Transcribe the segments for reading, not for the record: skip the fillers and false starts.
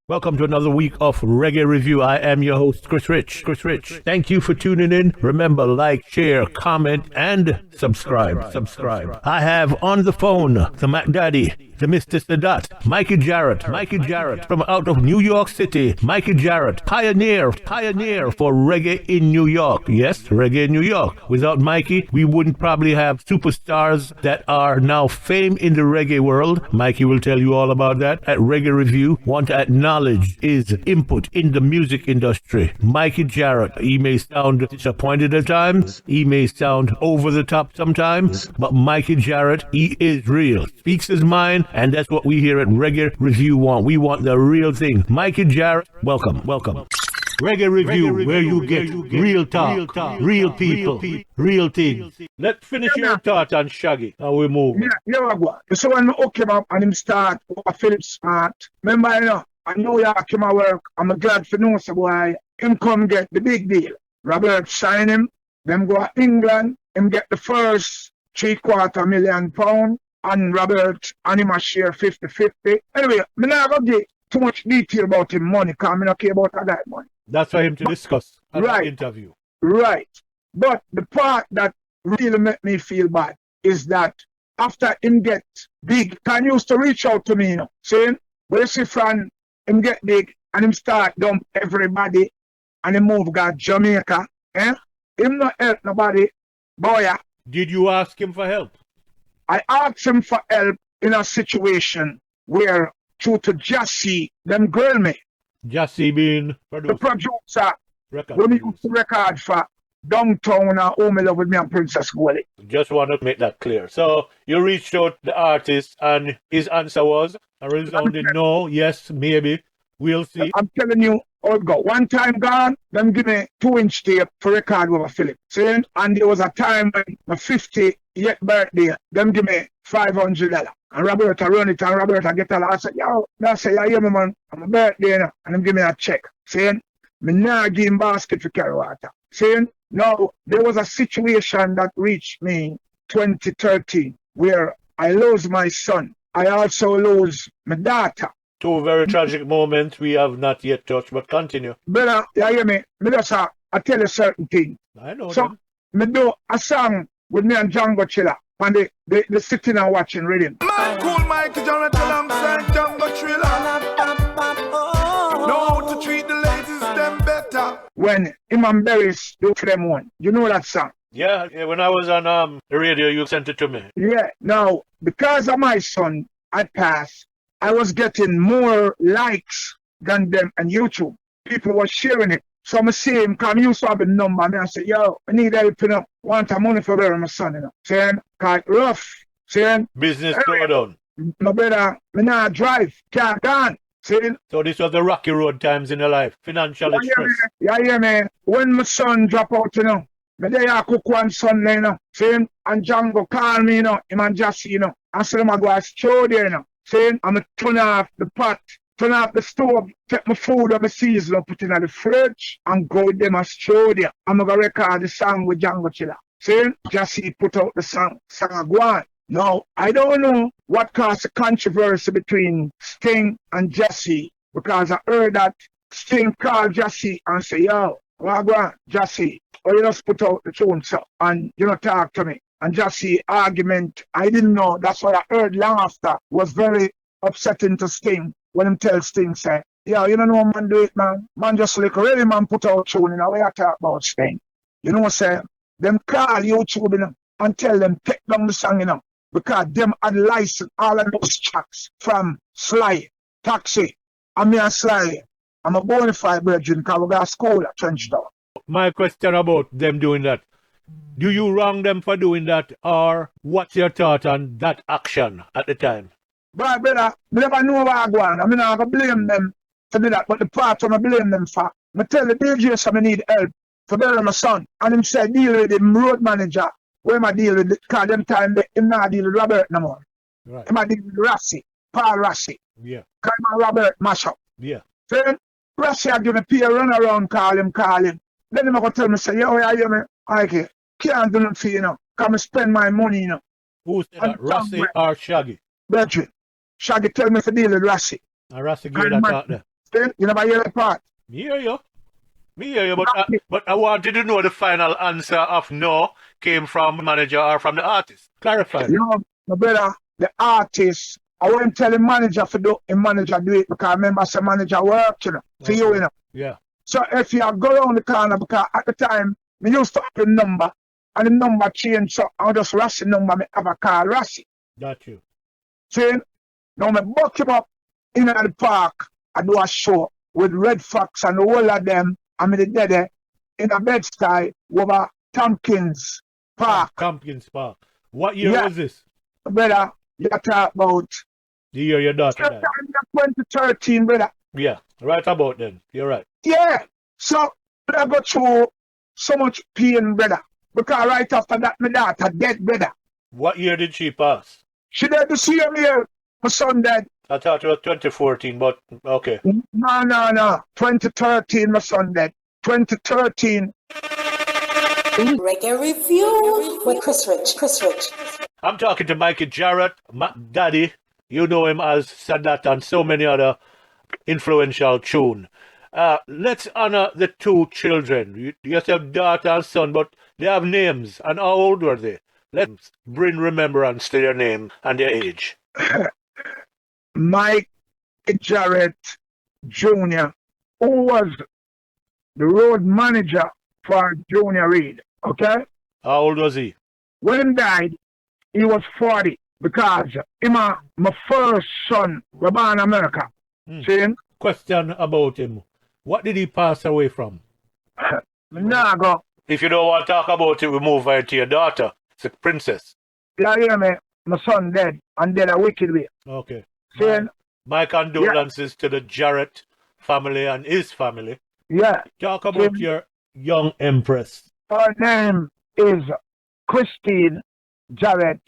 Welcome to another week of Reggae Review. I am your host, Chris Rich. Thank you for tuning in. Remember, like, share, comment, and subscribe. I have on the phone the Mac Daddy, the Mr. Sadat, Mikey Jarrett from out of New York City. Mikey Jarrett, pioneer for reggae in New York. Yes, reggae in New York. Without Mikey, we wouldn't probably have superstars that are now famed in the reggae world. Mikey will tell you all about that at Reggae Review. Want to acknowledge his input in the music industry. Mikey Jarrett, he may sound disappointed at times, he may sound over the top sometimes, but Mikey Jarrett, he is real. Speaks his mind, and that's what we here at Reggae Review want. We want the real thing. Mikey Jarrett, welcome. Reggae Review, where you get real talk, real people, real things. Let's finish your thought on Shaggy, and we move. So when I came up and him start, Philip Smart, remember, I know you came to work. I'm glad for know so why him come get the big deal. Robert sign him, them go to England, him get the first £750,000 million, and Robert and him a share 50-50. Anyway, I'm not going to get too much detail about him money, because I don't care about that money. That's for him to discuss at the interview. Right. But the part that really made me feel bad is that after him get big, he used to reach out to me, saying, well, you see, Fran, him get big and him start dump everybody and him move got Jamaica. Him not help nobody. Boy, did you ask him for help? I asked him for help in a situation where, due to Jassy, them girl me. Jassy being the producer. When he used to record for Downtown and Oh My Love With Me and Princess Gully. Just want to make that clear. So you reached out the artist and his answer was a resounding no, yes, maybe. We'll see. I'm telling you, go. One time gone, them give me 2-inch tape for record with a Philip. See? And there was a time when my 50th birthday, them give me $500. And Roberta run it and Roberta get a lot. I said, yo, that's say, yeah, man, I'm a birthday now. And them give me a check. Saying, me nah give him basket for carry water. Saying, now, there was a situation that reached me 2013 where I lost my son. I also lose my daughter. Two very tragic moments we have not yet touched, but continue. Brother, you hear me? Me just I tell you certain things. I know. So, me do a song with me and Django Chiller, and they sitting and watching reading. Man, cool Mikey Jarrett alongside Django Chiller. Know how to treat the ladies, them better. When him and Berries do for them one. You know that song? Yeah, when I was on the radio, you sent it to me. Yeah, now, because of my son, I passed. I was getting more likes than them on YouTube. People were sharing it. So I'm saying, because I used to have a number, and I said, yo, I need help, want a money for burying my son, Saying, quite rough. Saying, business go down. My brother, me not drive, can't gone. Saying, so this was the rocky road times in your life, financial stress. Yeah, man. When my son drop out, me there I cook one Sunday, Saying, and Django call me, him and Jassy, I said, I'm going to show there, Saying, I'm going to turn off the pot, turn off the stove, take my food and my season, put it in the fridge, and go with them and show there. I'm going to record the song with Django Chiller. Saying, Jassy put out the song go on. Now, I don't know what caused the controversy between Sting and Jassy, because I heard that Sting called Jassy and say, yo, well, go on, Jassy, or you just put out the tune, so, and you know, talk to me. And Jassy argument, I didn't know, that's what I heard long after, was very upsetting to Sting when him tell Sting, say, yo, you don't know man do it, man. Man just like really man put out tune, way I talk about Sting. You know what I'm saying? Them call YouTube, and tell them take down the song, because them had licensed all of those tracks from Sly, Taxi, and me and Sly. I'm a bona fide virgin because we got school at Trenchtown. My question about them doing that, do you wrong them for doing that, or what's your thought on that action at the time? But brother, I never know what I go on. I mean, I blame them to do that, but the part I blame them for, I tell the DJ so I need help to bury my son. And him say deal with the road manager. Where I deal with, because them time him not deal with Robert no more. Right. Him a deal with Rassi, Paul Rassi. Yeah. Because him and Robert mash up. Yeah. So then, Rassi I give me P a run around, call him. Then him a go tell me, say, yo, you hear me? Okay, can't do nothing for you, know. Come spend my money, you know. Who said that? Rossi or Shaggy? Brethren, Shaggy tell me to deal with Rassi. And Rossi gave that out there. Then, you never hear that part? Me hear you, but I wanted to know the final answer of no came from the manager or from the artist. Clarify. You know, my brother, the artist, I won't tell the manager to do the manager do it because I remember some manager work, you know, for you, you know. Yeah. So if you go around the corner, because at the time, I used to have the number, and the number changed, so I just rush the number, I have a call Rassi. Got you. See, now I buck him up in the park, I do a show with Red Fox and all of them, I'm in the dead in a Bed-Stuy over Tompkins Park. Tompkins Park. What year was this? Brother, you talk about The year your daughter died. 2013, brother. Yeah, right about then. You're right. Yeah. So I go through so much pain, brother. Because right after that, my daughter dead, brother. What year did she pass? She dead the same year. My son dead. I thought it was 2014, but okay. No. 2013, my son dead. 2013. Reggae Review with Chris Rich. I'm talking to Mikey Jarrett, Daddy. You know him as Sadat and so many other influential tune. Let's honor the two children. You have daughter and son, but they have names. And how old were they? Let's bring remembrance to their name and their age. Mikey Jarrett Jr., who was the road manager for Junior Reid, okay? How old was he? When he died, he was 40 because my first son was born in America. See? Question about him. What did he pass away from? Nago. If you don't want to talk about it, we move right to your daughter. It's a princess. You hear me? My son dead, and dead a wicked way. Okay. See? My condolences to the Jarrett family and his family. Yeah. Talk about your young empress. Her name is Christine Jarrett.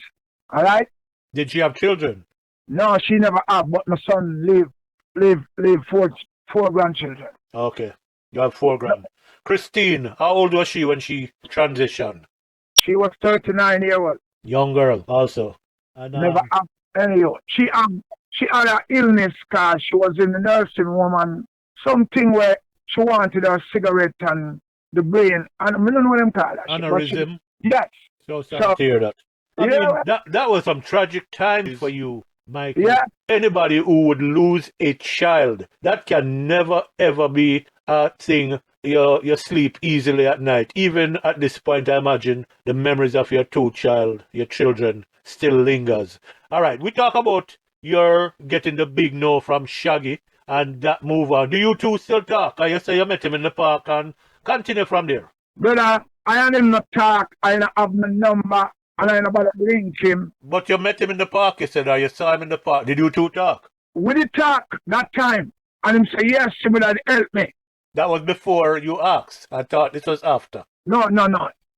All right? Did she have children? No, she never have, but my son live four grandchildren. Okay. You have 4 grand. Christine, how old was she when she transitioned? She was 39 years old. Young girl also. And, Never have any. She had an illness because she was in the nursing home and something where she wanted a cigarette and the brain. And I don't know what them call that. Aneurysm? Yes. So sorry to hear that. I mean, that was some tragic times for you, Mike. Yeah. Anybody who would lose a child, that can never ever be a thing. You sleep easily at night. Even at this point, I imagine the memories of your your children, still lingers. All right, we talk about your getting the big no from Shaggy and that move on. Do you two still talk? You say you met him in the park and continue from there. Brother, I and him not talk. I don't have my number and I don't about to link him. But you met him in the park, you said, or you saw him in the park. Did you two talk? We did talk that time. And him say, yes, he would have helped me. That was before you asked. I thought this was after. No.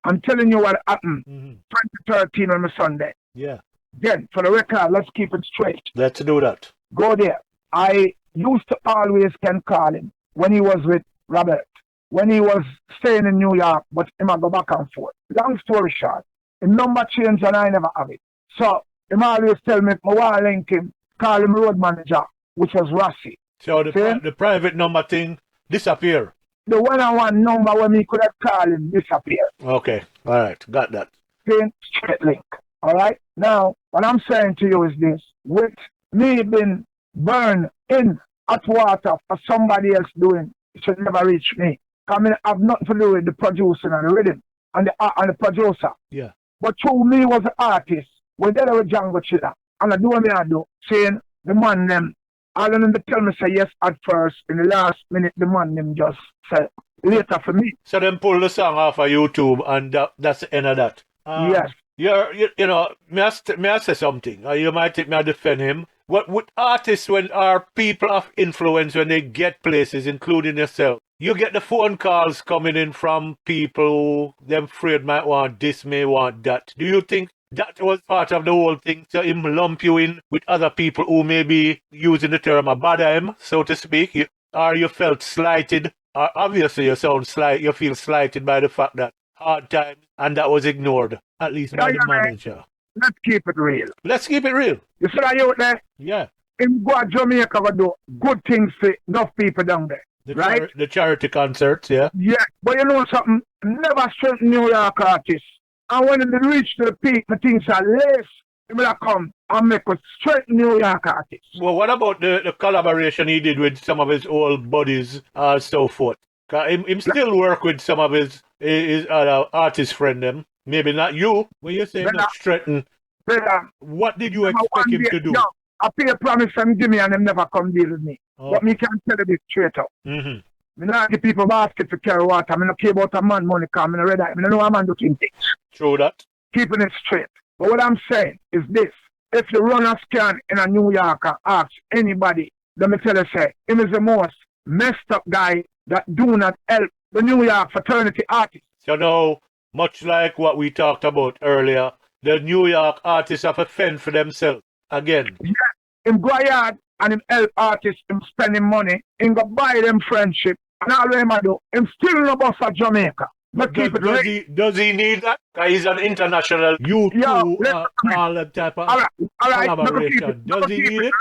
I'm telling you what happened. 2013 on my Sunday. Yeah. Then, for the record, let's keep it straight. Let's do that. Go there. I used to always can call him when he was with Robert. When he was staying in New York, but he might go back and forth. Long story short, the number changed and I never have it. So, he always tell me, I want to link him, call him road manager, which was Rassi. So the private number thing disappear. The one-on-one number when me could have called him disappear. Okay, all right, got that. Same straight link. All right. Now, what I'm saying to you is this: with me being burned in hot water for somebody else doing, it should never reach me. I mean, I've nothing to do with the producer and the rhythm and the producer. Yeah. But through me was the artist. When they were Django Chiller, and I do what I do, saying the man them. All of them tell me say yes at first. In the last minute, the man them just said later for me. So then pull the song off of YouTube, and that's the end of that. Yes. You know, may I say something? You might think me I defend him. What with artists when are people of influence when they get places, including yourself, you get the phone calls coming in from people them afraid might want this, may want that. Do you think that was part of the whole thing to him lump you in with other people who may be using the term a bother him, so to speak? Or you felt slighted? Or obviously you feel slighted by the fact that hard times and that was ignored, at least by the manager. Let's keep it real. Let's keep it real. You see that out there? Yeah. In go to Jamaica, we do good things for enough people down there. Right? The charity concerts, yeah. Yeah, but you know something? Never strengthen New York artists. And when they reach the peak, the things are less. They will come and make us strengthen New York artists. Well, what about the collaboration he did with some of his old buddies and so forth? Him still work with some of his other artist friend them. Maybe not you. When you say not strengthen, what did you expect him to do? No, I pay a promise from Jimmy and him never come deal with me. Oh. But me can tell you this straight up. Me not give people basket to carry water. I don't care about a man money come. I don't know a man doing things. True that. Keeping it straight. But what I'm saying is this. If you run a scan in a New York and ask anybody, let me tell you, say, him is the most messed up guy that do not help the New York fraternity artists. You know, much like what we talked about earlier, the New York artists have to fend for themselves again. Yeah, him go yard and him help artists, him spending money, him go buy them friendship, and all him do, him still no boss of Jamaica. But does he need that? Because he's an international youth all that type of collaboration. Does he need it?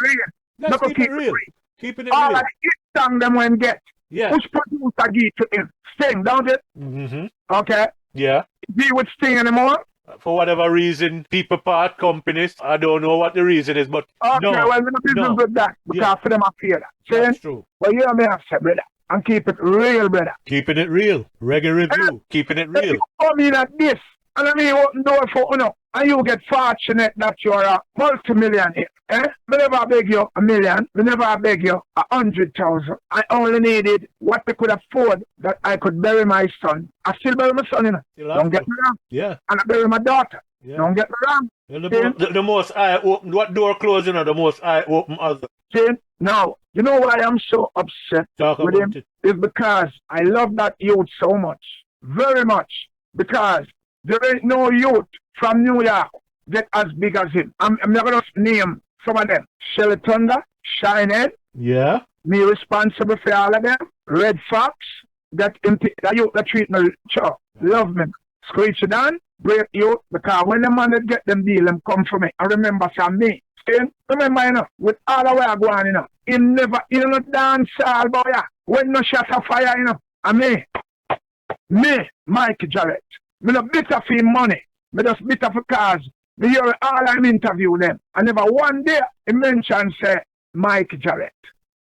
Let's keep it real. Keeping it all real. All the song them when get. Yeah. Which producer give to him? Sting, don't it? Okay. Yeah. Be with Sting anymore? For whatever reason, people part companies. I don't know what the reason is, but okay, well, we're not business with that. Because for them I fear that. That's true. Well, you and me have said, brother. And keep it real, brother. Keeping it real. Reggae review. Keeping it real. You come in at this, and I mean, open door for you know, and you get fortunate that you're a multi-millionaire. I never beg you $1 million. I never beg you 100,000. I only needed what I could afford that I could bury my son. I still bury my son, you know. Don't get me wrong. Yeah. And I bury my daughter. Yeah. Don't get me wrong. The most eye open. What door closing or the most eye open other? See? Now, you know why I'm so upset with him? Is because I love that youth so much. Very much. Because there ain't no youth from New York that as big as him. I'm not going to name some of them. Shelly Thunder, Shinehead. Yeah. Me responsible for all of them. Red Fox. That youth that treat me sure. Love me. Screechy Dan. Break youth. Because when the man that get them deal, them come for me. I remember from me. Remember, you know, with all the way I go on, you know, he never, you know, dance all boy, when no shot of fire, you know, and me, Mikey Jarrett, me no bitter for him money, me just bitter for cause, me hear all I'm interview them, and never one day he mention say, Mikey Jarrett.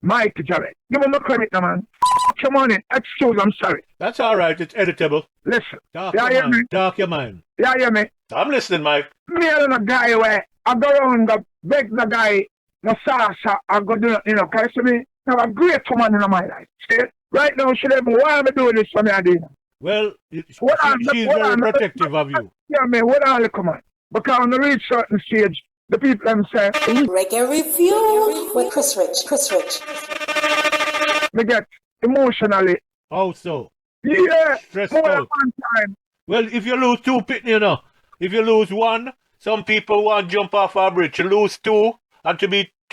Give him a credit, no, man. Come on in, excuse, I'm sorry. That's all right, it's editable. Listen, Talk your mind. Yeah, hear me? I'm listening, Mike. Me and a guy where I go around and beg the guy, no salsa, I go do it, you know, because me have a great woman in my life. See? Right now, she never, why am I doing this for me, Adina? Well, she's very protective of you. Yeah, man, what all come on? Because on the reach certain stage, the people them say, Reggae Review with Chris Rich. They get emotionally. How so? Yeah, stressful. More than one time. Well, if you lose two, you know, if you lose one, some people want to jump off a bridge. You lose two, and to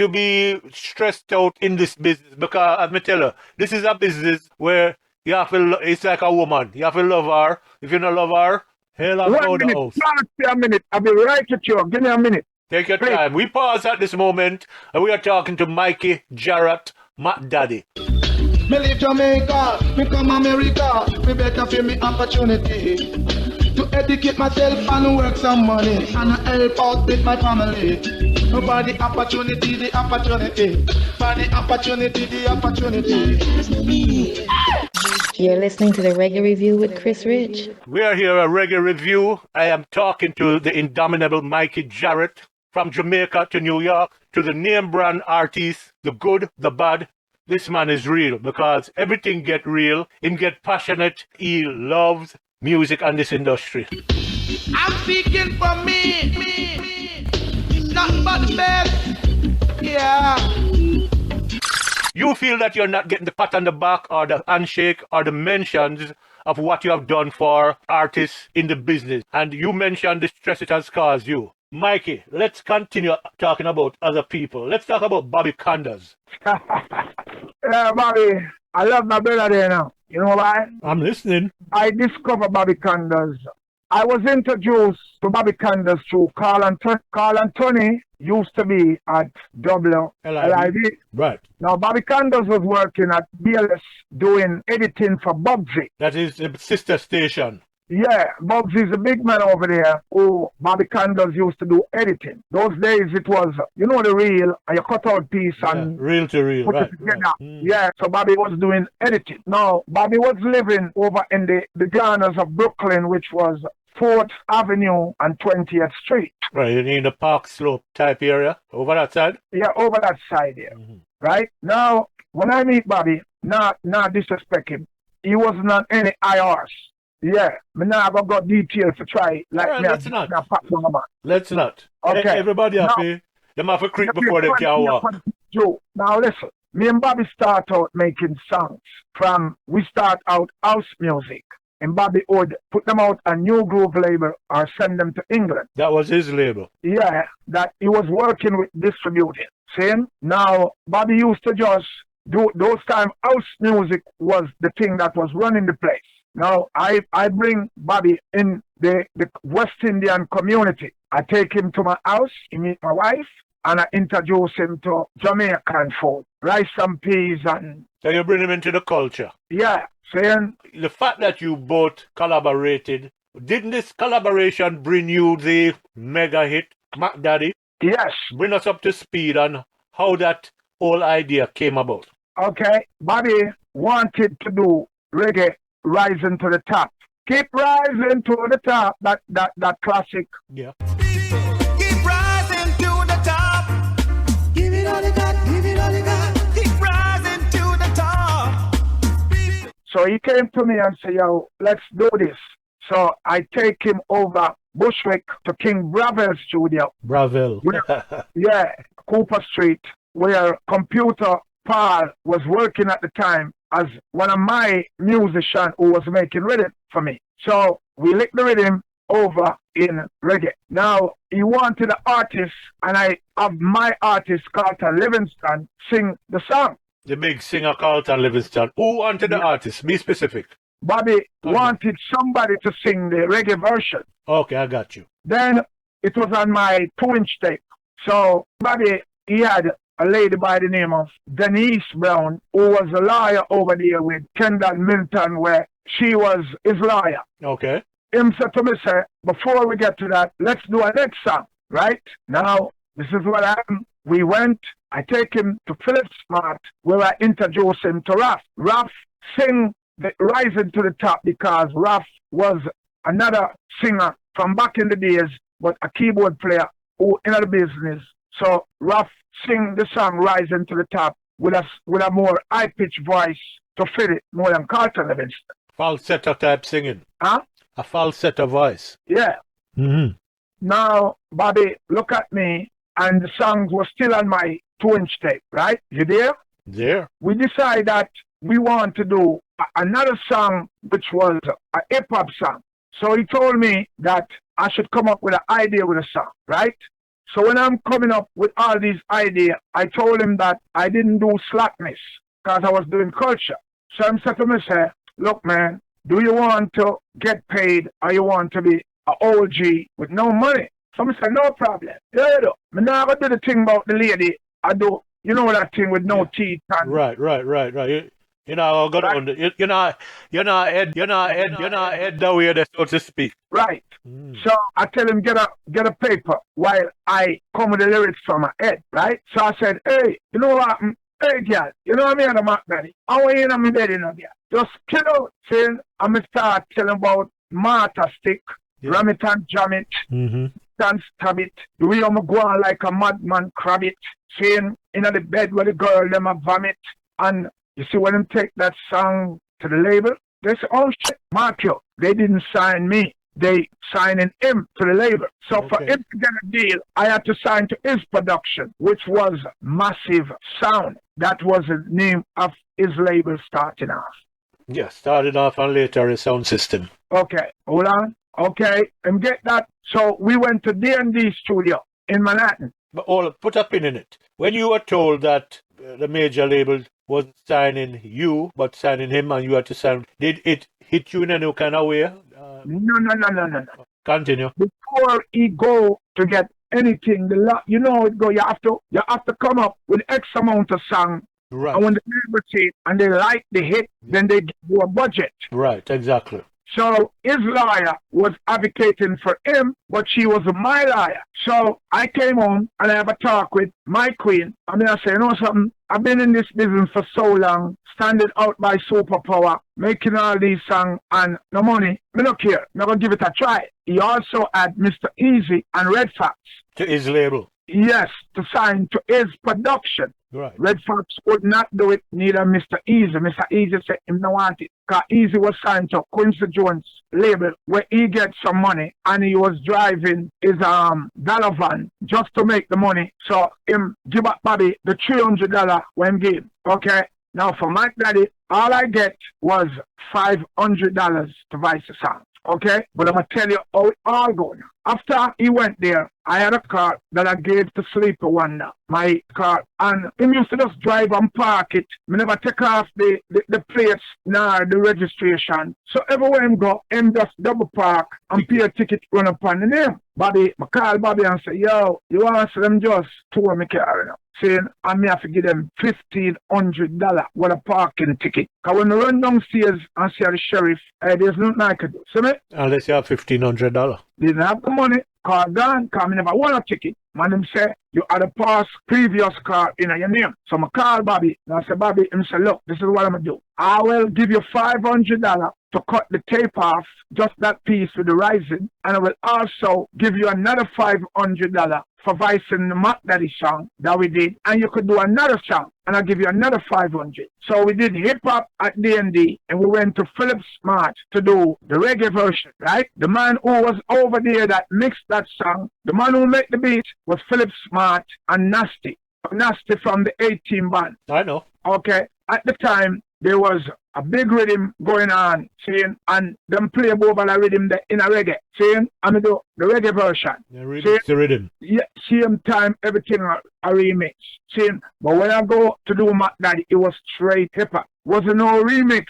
be stressed out in this business, because as me tell you, this is a business where you have to. It's like a woman. You have to love her. If you don't love her, hell out of the house. A minute. I'll be right with you. Give me a minute. Take your time. We pause at this moment, and we are talking to Mikey Jarrett, Mac Daddy. Me leave Jamaica, me come America, me better feel me opportunity to educate myself and work some money and help out with my family. For the opportunity, the opportunity. For the opportunity, the opportunity. You're listening to the Reggae Review with Chris Rich. We are here at Reggae Review. I am talking to the indomitable Mikey Jarrett, from Jamaica to New York, to the name brand artist, the good, the bad. This man is real because everything get real. Him get passionate. He loves music and this industry. I'm seeking for me. Nothing but the best. Yeah. You feel that you're not getting the pat on the back or the handshake or the mentions of what you have done for artists in the business. And you mentioned the stress it has caused you. Mikey, let's continue talking about other people. Let's talk about Bobby KONDORS. Yeah, Bobby, I love my brother there now. You know why? I'm listening. I discovered Bobby KONDORS. I was introduced to Bobby KONDORS through Carl and Tony used to be at WLIV. Right. Now, Bobby KONDORS was working at BLS doing editing for Bugsy. That is the sister station. Yeah, Bugsy's a big man over there who Bobby KONDORS used to do editing. Those days it was, you know, the reel, and you cut out piece and reel to reel, put right. it together. Right. Yeah, so Bobby was doing editing. Now, Bobby was living over in the corners of Brooklyn, which was 4th Avenue and 20th Street. Right, you need the Park Slope type area over that side? Yeah, over that side there. Right? Now, when I meet Bobby, not disrespect him, he wasn't on any IRs. Yeah, me now I got details to try. Like right, me, let's not. Let's not. Okay. Everybody happy. Them have a creep before they can walk. Now listen, me and Bobby start out making songs. We start out house music. And Bobby would put them out on New Groove label or send them to England. That was his label. Yeah, that he was working with distributing. See? Now, Bobby used to just do, those time house music was the thing that was running the place. Now, I bring Bobby in the West Indian community. I take him to my house, he meet my wife, and I introduce him to Jamaican food, rice and peas and... So you bring him into the culture. Yeah, saying... The fact that you both collaborated, didn't this collaboration bring you the mega hit, Mac Daddy? Yes. Bring us up to speed on how that whole idea came about. Okay, Bobby wanted to do reggae rising to the top. Keep rising to the top. That classic. Yeah. Keep rising to the top. Give it all you got, give it all you got. Keep rising to the top. So he came to me and said, yo, let's do this. So I take him over Bushwick to King Bravel's studio. Bravel. Yeah, Cooper Street, where Computer Paul was working at the time as one of my musicians who was making rhythm for me. So we licked the rhythm over in reggae. Now, he wanted an artist, and I have my artist, Carlton Livingston, sing the song. The big singer Carlton Livingston. Who wanted the artist? Be specific. Bobby wanted somebody to sing the reggae version. Okay, I got you. Then it was on my 2-inch tape. So Bobby, he had a lady by the name of Denise Brown, who was a lawyer over there with Kendall Milton, where she was his lawyer. Okay. Him said to me, sir, before we get to that, let's do a next song, right? Now, this is what happened. We went, I take him to Philip Smart, where I introduce him to Ruff. Ruff sing the Rising to the Top because Ruff was another singer from back in the days, but a keyboard player who in the business. So Ruff sing the song Rising to the Top with a more high-pitched voice to fit it more than Carlton Livingston. Falsetto type singing. Huh? A falsetto voice. Yeah. Mm-hmm. Now, Bobby, look at me, and the songs were still on my 2-inch tape, right? You there? There. We decided that we want to do another song which was a hip-hop song. So he told me that I should come up with an idea with a song, right? So when I'm coming up with all these ideas, I told him that I didn't do slackness because I was doing culture. So I'm saying to myself, look, man, do you want to get paid or you want to be an OG with no money? So I said, no problem. Yeah, I'm not going to do the thing about the lady. I do, you know that thing with no teeth. And Right. You know, go down. You're not head the way there, so to speak. Right. So I tell him get a paper while I come with the lyrics from my head, right? So I said, hey, you know what? Hey, girl, you know what I mean? I'm Mac Daddy. I want you in my bed, you know, girl. Just kill out. Saying I'm going to start telling about mortar stick, ram it and jam it, and stab it. The way I'm going like a madman crab it. Saying in the bed where the girl, them a vomit. And you see when them take that song to the label, they say, oh shit, Mark, they didn't sign me. they signing him to the label. So for Okay. him to get a deal, I had to sign to his production, which was Massive Sound. That was the name of his label starting off. Yeah, started off and later a sound system. Okay, hold on. Okay, and get that. So we went to D&D studio in Manhattan. But put a pin in it. When you were told that the major label wasn't signing you, but signing him and you had to sign, did it hit you in any kind of way? No. Continue. Before he go to get anything, you know it go. You have to come up with X amount of song. Right. And when the label see it and they like the hit, then they give you a budget. Right, exactly. So his lawyer was advocating for him, but she was my lawyer. So I came home and I have a talk with my queen. I mean, I say, you know something? I've been in this business for so long, standing out by superpower, making all these songs and no money. Me don't care. I'm going to give it a try. He also had Mr. Easy and Red Fox. To his label. Yes, to sign to his production. Right. Red Fox would not do it, neither Mr. Easy. Mr. Easy said him no want it. Because Easy was signed to Quincy Jones label where he gets some money and he was driving his dollar van just to make the money. So him give up Bobby the $300 when game. Okay. Now for Mike Daddy, all I get was $500 to vice the song. Okay, but I'm going to tell you how it all go now. After he went there, I had a car that I gave to Sleeper Wonder, my car. And he used to just drive and park it. I never take off the plates nor the registration. So everywhere him go, him just double park and pay a ticket run upon the name. Bobby, I call Bobby and say, yo, you want to see them just tour me car now? Saying, I may have to give them $1,500 with a parking ticket. Because when I run downstairs and see the sheriff, there's nothing I can do. See me? Unless you have $1,500. Didn't have the money, car gone, because I never won a ticket. Man, him say, you had a pass previous car in your name. So I call Bobby, and I say, Bobby, him say, look, this is what I'm going to do. I will give you $500 to cut the tape off, just that piece with the rising, and I will also give you another $500 for voicing the Mack Daddy song that we did, and you could do another song, and I'll give you another $500. So we did hip-hop at D&D, and we went to Philip Smart to do the reggae version, right? The man who was over there that mixed that song, the man who made the beat was Philip Smart and Nasty. Nasty from the 18 band. I know. Okay. At the time, there was a big rhythm going on, seeing, and them play over the rhythm in a reggae, seeing, and I do the reggae version. The rhythm. Yeah, same time, everything a remix, seeing, but when I go to do Mack Daddy, it was straight hip-hop. Wasn't no remix,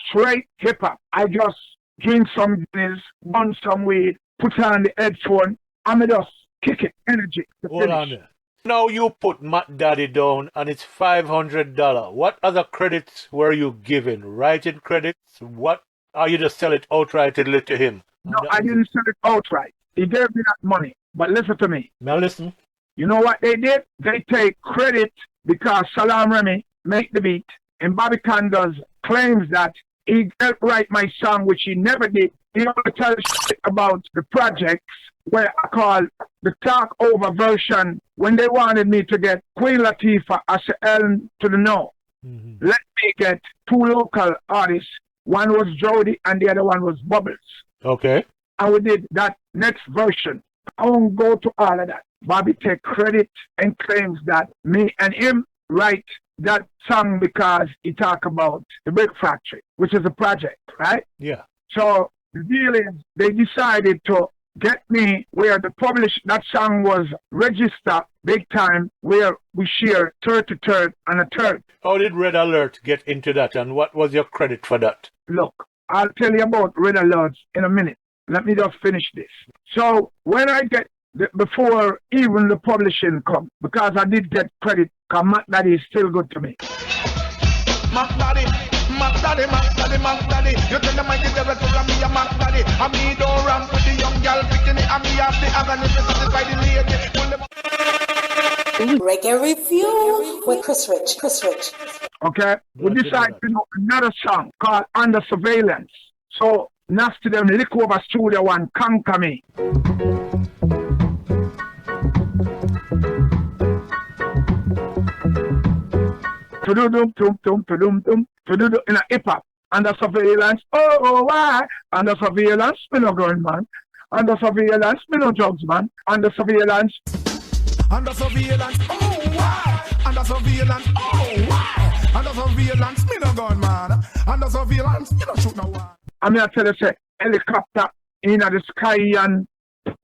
straight hip-hop. I just drink some Guinness, burn some weed, put on the headphone, and I just kick it, energy. Hold on there. Now you put Mack Daddy down and it's $500. What other credits were you given? Writing credits? What? Or you just sell it outrightly to him? No, I didn't sell it outright. He gave me that money. But listen to me. Now listen. You know what they did? They take credit because Salam Remy make the beat and Bobby KONDORS claims that he helped write my song, which he never did. He only tells shit about the projects where I call the talk over version when they wanted me to get Queen Latifah as L to the no. Mm-hmm. Let me get two local artists. One was Jody and the other one was Bubbles. Okay. And we did that next version. I won't go to all of that. Bobby take credit and claims that me and him write that song because he talk about the Brick Factory, which is a project, right? Yeah. So the deal is they decided to get me where the that song was registered big time, where we share third to third and a third. How did Red Alert get into that and what was your credit for that? Look, I'll tell you about Red Alerts in a minute. Let me just finish this. So when I get, before even the publishing come, because I did get credit, because Mack Daddy is still good to me. Mack Daddy, Mack Daddy, Mack Daddy, Mack Daddy. You tell the Mikey Jarrett to me a Mack Daddy. And me don't ramp with the young girl picking it. And me have the agony to satisfy the lady. Reggae Review with Chris Rich. Okay? We decided to do another song called Under Surveillance. So Nasty them lick over Studio One, Conquer Me. In a hip hop. Under surveillance, oh, why? Under surveillance, me no gun, man. Under surveillance, me no drugs, man. Under surveillance. Under surveillance, oh why? Under surveillance, oh why? Under surveillance, me no gun, man. Under surveillance, me no shoot no one. I mean, I tell you, say, helicopter in the sky and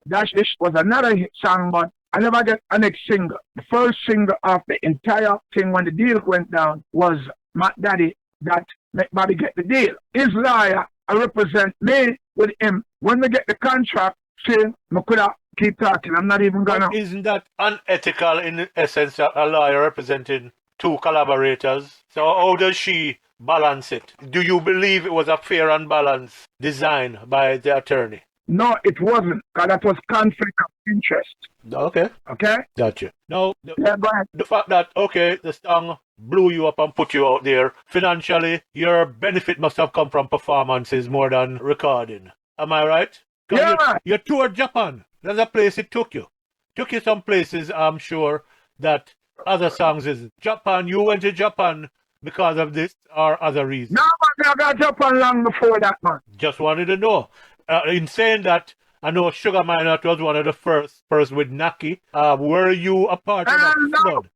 Dash Dish was another hit song, but I never get a next single. The first single of the entire thing when the deal went down was Matt Daddy that make Bobby get the deal. His lawyer, I represent me with him. When we get the contract, see, I could have keep talking. I'm not even gonna. Isn't that unethical in the essence of a lawyer representing two collaborators? So how does she balance it? Do you believe it was a fair and balanced design by the attorney? No, it wasn't, because that was conflict of interest. Okay. Okay? Gotcha. Now, Yeah, go ahead. the fact that, okay, the song blew you up and put you out there, financially, your benefit must have come from performances more than recording. Am I right? 'Cause Yeah. You toured Japan. That's a place it took you. Took you some places, I'm sure, that other songs is. Japan, you went to Japan because of this or other reasons. No, man, I got Japan long before that, man. Just wanted to know. In saying that, I know Sugar Minott was one of the first with NAHKI. Were you a part of that flood?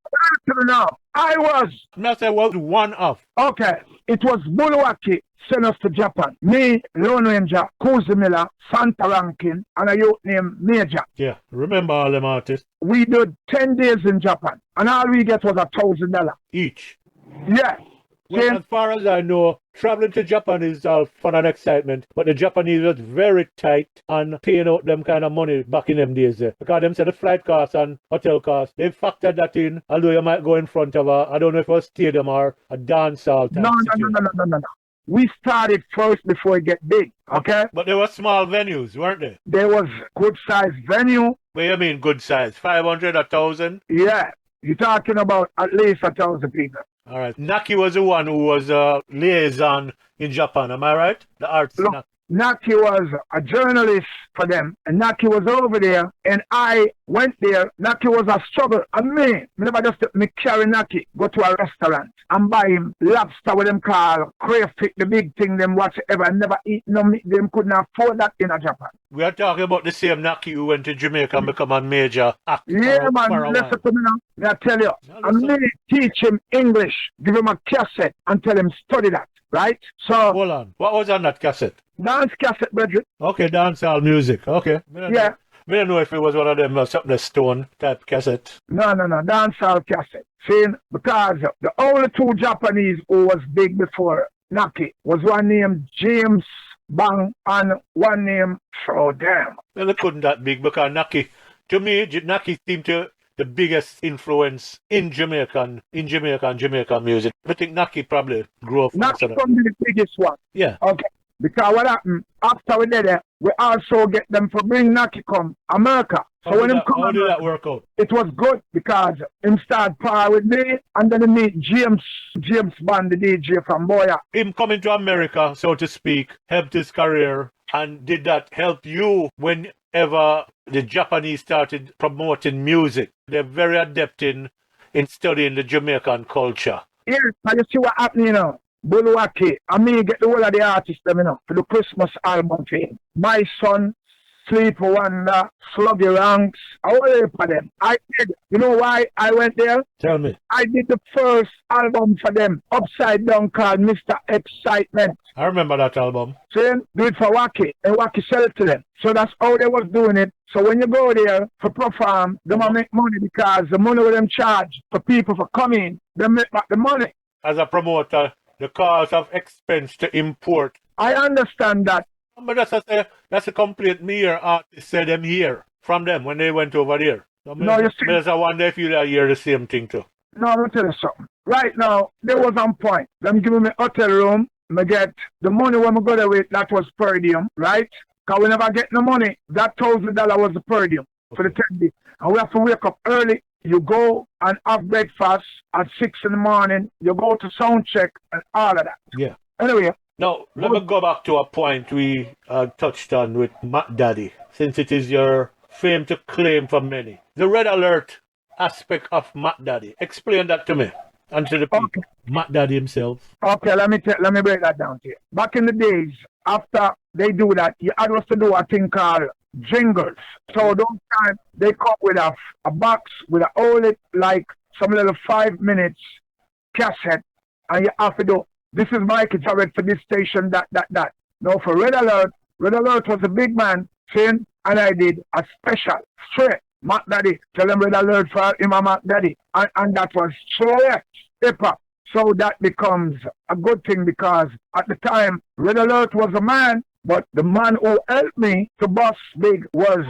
No, I was. I say was one of. Okay, it was BULLWACKIE sent us to Japan. Me, Lone Ranger, Cozy Miller, Santa Rankin, and a youth named Major. Yeah, remember all them artists? We did 10 days in Japan, and all we get was $1,000. Each. Yeah. Well, See? as far as I know, traveling to Japan is all fun and excitement, but the Japanese was very tight on paying out them kind of money back in them days there. Because them said the flight costs and hotel costs, they factored that in, although you might go in front of I don't know if it was a stadium or a dance hall. No. We started first before it get big, okay? But they were small venues, weren't they? There was good size venue. What do you mean good size? 500, 1,000? You're talking about at least 1,000 people. All right. NAHKI was the one who was a liaison in Japan, am I right? The arts. Look, NAHKI was a journalist for them, and NAHKI was over there, and I went there. NAHKI was a struggle. And me never just me carry NAHKI, go to a restaurant and buy him lobster with them call crayfish, the big thing, them whatsoever. I never eat no meat. Them couldn't afford that in a Japan. We are talking about the same NAHKI who went to Jamaica and become a major actor. Yeah, man, listen to me now. I tell you, and me teach him English, give him a cassette and tell him study that, right? So, hold on. What was on that cassette? Dance cassette, brethren. Okay, dancehall music. Okay. Yeah. We don't know if it was one of them something stone type cassette. No, dancehall cassette. See, because the only two Japanese who was big before NAHKI was one named James Bang and one named Damn. Well, it couldn't that big because NAHKI, to me, NAHKI seemed to the biggest influence in Jamaican music. I think NAHKI probably grew up. NAHKI probably the biggest one. Yeah. Okay. Because what happened, after we did it, we also get them to bring NAHKI come America. So when him come how did that work out? It was good because him start par with me and then he meet James Bond, the DJ from Boya. Him coming to America, so to speak, helped his career. And did that help you whenever the Japanese started promoting music? They're very adept in studying the Jamaican culture. Yeah, and you see what happened, you know. BULLWACKIE, and me get the whole of the artists, them, you know, for the Christmas album for him. My Son, Sleep Wonder, Sluggy Ranks, I went for them. I did. You know why I went there? Tell me. I did the first album for them, Upside Down, called Mr. Excitement. I remember that album. See, do it for Wacky, and Wacky sell it to them. So that's how they was doing it. So when you go there for perform, they might make money because the money with them charge for people for coming, they make back the money. As a promoter, the cost of expense to import. I understand that. But that's a complaint me or artists said them here from them when they went over there. So No, you see. I wonder if you hear the same thing too. No, I'm going to tell you something. Right now, they was on point. Them giving me hotel room. I get the money when I go there with, that was per diem, right? Because we never get no money. That $1,000 was the per diem for the 10 days. And we have to wake up early. You go and have breakfast at 6 in the morning. You go to sound check and all of that. Yeah. Anyway. Now, let me go back to a point we touched on with Matt Daddy, since it is your fame to claim for many. The red alert aspect of Matt Daddy. Explain that to me. and to the people. Okay. Mac Daddy himself. Okay, let me break that down to you. Back in the days, after they do that, you had us to do a thing called jingles. So those times they come with a box with a whole like some little 5 minutes cassette, and you have to do, this is Mikey Jarrett for this station, that. Now for Red Alert was a big man saying, and I did a special straight Mac Daddy, tell them Red Alert for him and Mac Daddy, and that was straight hip hop. So that becomes a good thing because at the time Red Alert was a man, but the man who helped me to bust big was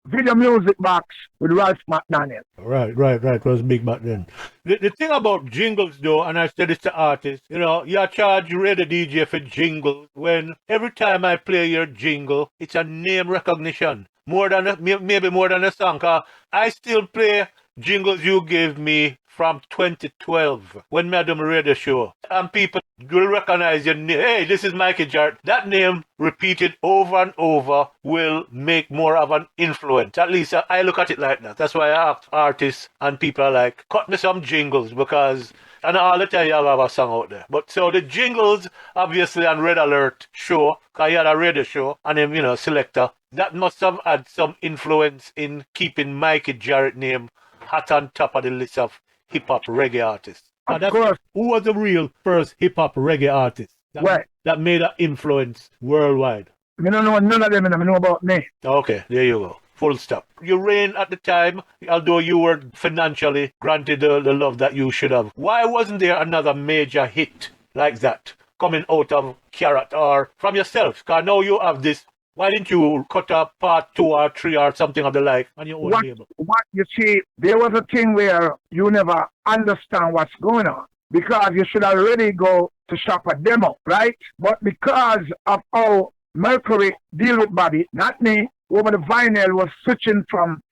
Video Music Box with Ralph McDaniel. Right. It was big back then. The thing about jingles, though, and I said this to artists, you know, you charge radio DJ for jingles when every time I play your jingle, it's a name recognition. Maybe more than a song. 'Cause I still play jingles you gave me from 2012 when I did my radio show. And people will recognize your name. Hey, this is Mikey Jarrett. That name repeated over and over will make more of an influence. At least I look at it like that. That's why I ask artists and people are like, cut me some jingles because, and all the time you have a song out there. But so the jingles, obviously on Red Alert show, because you had a radio show, and then, you know, selector, that must have had some influence in keeping Mikey Jarrett name hot on top of the list of hip-hop reggae artists. Of course. Who was the real first hip-hop reggae artist that made an influence worldwide? I don't know none of them, I know about me. Okay, there you go. Full stop. You reigned at the time, although you were financially granted the love that you should have. Why wasn't there another major hit like that coming out of Carrot or from yourself? Because now you have this. Why didn't you cut up part 2 or 3 or something of the like on your own label? What you see, there was a thing where you never understand what's going on because you should already go to shop a demo, right? But because of how Mercury deal with Bobby, not me, over the vinyl was switching from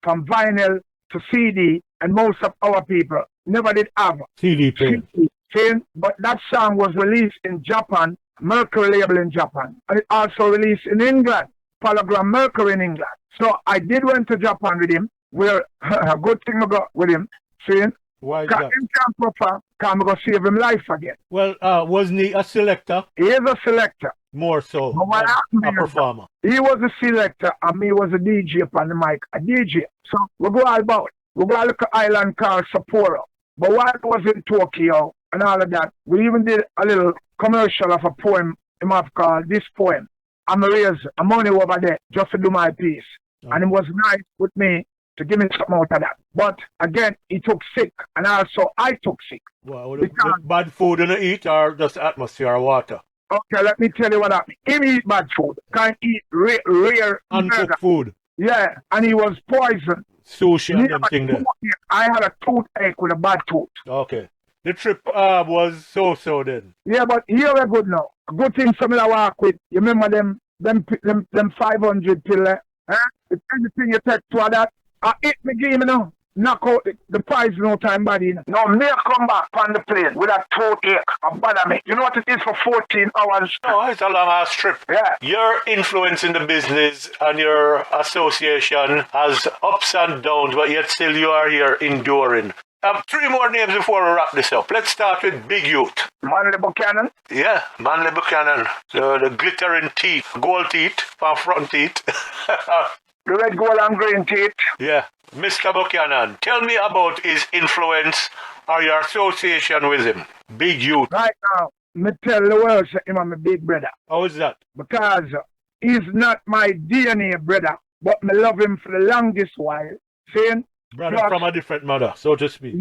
vinyl to CD, and most of our people never did have CD player. But that song was released in Japan, Mercury label in Japan, and it also released in England, Polygram Mercury in England. So I did went to Japan with him, where a good thing I got with him, seeing, why is that? Him can't proper, can go save him life again. Well, wasn't he a selector? He is a selector. More so than a performer. He was a selector and me was a DJ upon the mic, a DJ. So we go all about it. We go look at island called Sapporo. But while I was in Tokyo and all of that, we even did a little commercial of a poem him have called This Poem. I'm raised a money over there just to do my piece. Oh. And it was nice with me to give me something out of that. But again, he took sick and also I took sick. Well, bad food in the eat or just atmosphere or water? Okay, let me tell you what happened. He eat bad food. Can't eat rare uncooked food. Yeah, and he was poisoned. Sushi and everything there. I had a toothache with a bad tooth. Okay. The trip was so then. Yeah, but here we're good now. A good thing somebody I work with. You remember them 500 pill, eh? It's anything you take to that. I eat the game, you know. Knock out the prize no time body. Now me come back on the plane with a toothache, a bother me. You know what it is for 14 hours? Oh, it's a long ass trip. Yeah. Your influence in the business and your association has ups and downs, but yet still you are here enduring. 3 more names before we wrap this up. Let's start with Big Youth. Manley Buchanan? Yeah, Manley Buchanan. The glittering teeth, gold teeth, front teeth. The red, gold, and green teeth. Yeah. Mr. Buchanan, tell me about his influence or your association with him. Big Youth. Right now, me tell the world that him and my big brother. How is that? Because he's not my DNA brother, but me love him for the longest while. Saying, brother from a different mother, so to speak.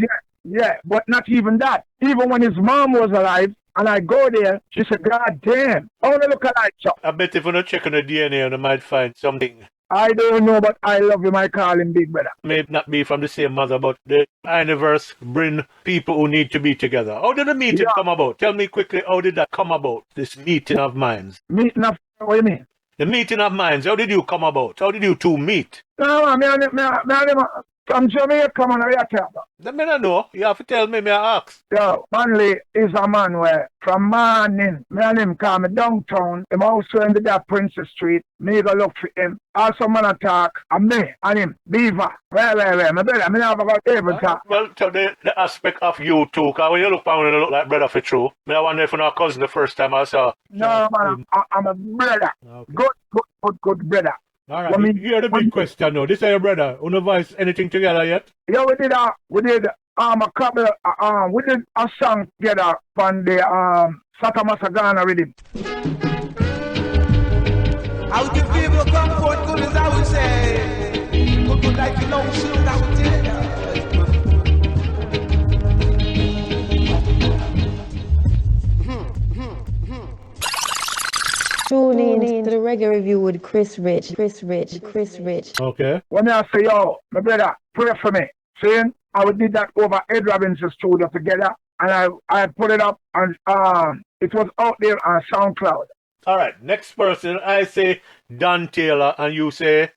Yeah, but not even that. Even when his mom was alive, and I go there, she said, God damn, I want to look alike. So I bet if you're not checking the DNA, you might find something. I don't know, but I love him. I call him Big Brother. May not be from the same mother, but the universe bring people who need to be together. How did the meeting come about? Tell me quickly, how did that come about, this meeting of minds? Meeting of, what do you mean? The meeting of minds, how did you come about? How did you two meet? No, From Jamaica, man, I tell you. The men I know. You have to tell me I ask. Yo, Manley is a man where from morning, me and him come downtown, him also in the Princess Street, me go look for him. Also man attack, and me and him, Beaver. Where, my brother, me never got able to. Well, to the aspect of you too, because when you look down and you look like brother for true. Me I wonder if you're not cousin the first time I saw. No, man, I'm a brother. Okay. Good brother. All right, here's the big question now. This is your brother. You no voice anything together yet? Yeah, we did a couple we did a song together on the Satamasa Ghana rhythm. I would give people comfort, good as I would say. Good like you know, soon I would tell you. Tune in to the Reggae Review with Chris Rich. Okay. When I say, yo, my brother, pray for me. Saying I would did that over Ed Robbins' studio together, and I put it up, and it was out there on SoundCloud. All right, next person, I say Don Taylor, and you say?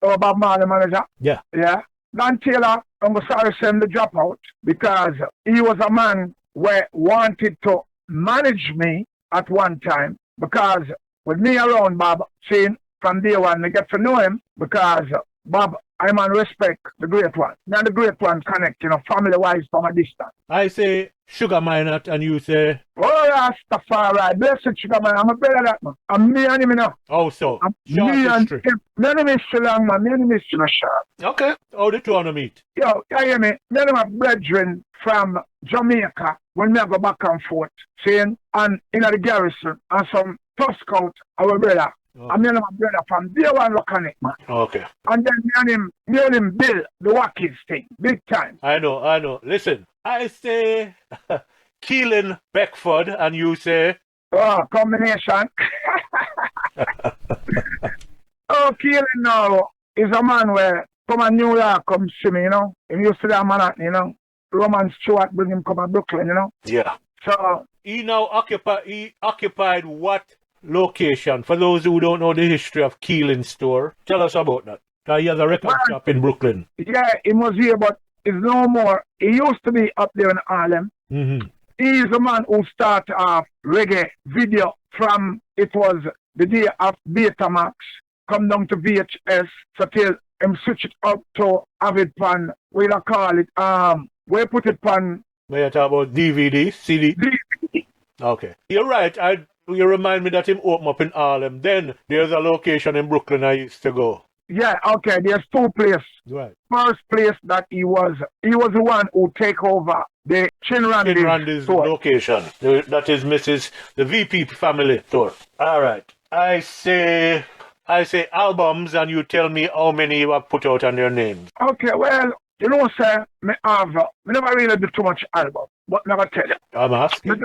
Oh, Bob Marley manager. Yeah. Yeah. Don Taylor, I'm sorry to him to drop out, because he was a man who wanted to manage me at one time, because with me around Bob, seeing from day one, I get to know him, because Bob, I'm on respect the great one. Now the great one connect, family-wise from a distance. I say Sugar Minot, and you say? Oh, Rastafari, blessed Sugar Man, I'm a brother that man. And me and him, Oh, so? Me and him. Me and him is too long, man. Me and him is too sharp. Okay. How the two want to meet? Yo, you hear me? Me and him are brethren from Jamaica when me go back and forth, seeing, and in the garrison, and some tusk out our brother. Oh. And me and my brother from day one look on it, man. Okay. And then me and him build the WOOKIE's thing, big time. I know. Listen, I say Keeling Beckford, and you say? Oh, combination. Oh, Keeling now is a man where come to New York, come see me, He used to that Manhattan, Roman Stewart bring him come to Brooklyn, Yeah. So He occupied what location? For those who don't know the history of Keeling store, tell us about that. He has a record shop in Brooklyn. Yeah, he was here, but it's no more. He used to be up there in Harlem. Mm-hmm. He's the man who started off reggae video from, it was the day of Betamax, come down to VHS, so till him switch it up to have it pan, we call it, we put it pan. When you talk about DVD, CD? DVD. Okay. You're right. You remind me that him open up in Harlem. Then there's a location in Brooklyn I used to go. Yeah, okay, there's two places. Right. First place that he was the one who take over the Chin Randy's store. Location. That is the VP family store. All right. I say albums, and you tell me how many you have put out on their names. Okay, well, sir, me never really do too much album, but never tell you. I'm asking. Me